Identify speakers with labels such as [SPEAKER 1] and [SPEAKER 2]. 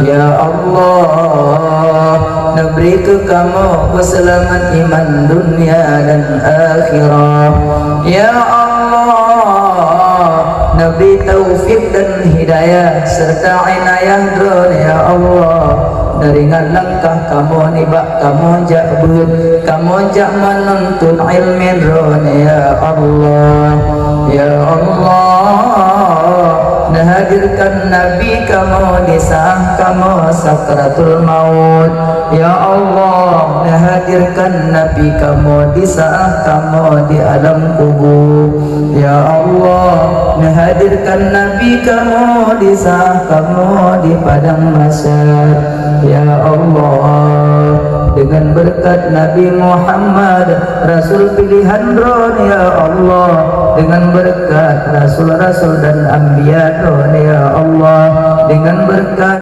[SPEAKER 1] Ya Allah, beri ke kamu keselamat iman dunia dan akhirah. Ya Allah, beri taufik dan hidayah serta inayah drone. Ya Allah, dari langkah kamu nibak kamu jabut, kamu jak menuntun ilmu drone. Ya Allah, ya Allah, hadirkan Nabi kamu di saat kamu sakratul maut. Ya Allah, hadirkan Nabi kamu di saat kamu di alam kubur. Ya Allah, hadirkan Nabi kamu di saat kamu di padang mahsyar. Ya Allah, dengan berkat Nabi Muhammad Rasul pilihan ron. Ya Allah, dengan berkat Rasul-Rasul dan Anbiya ron. Ya Allah, dengan berkat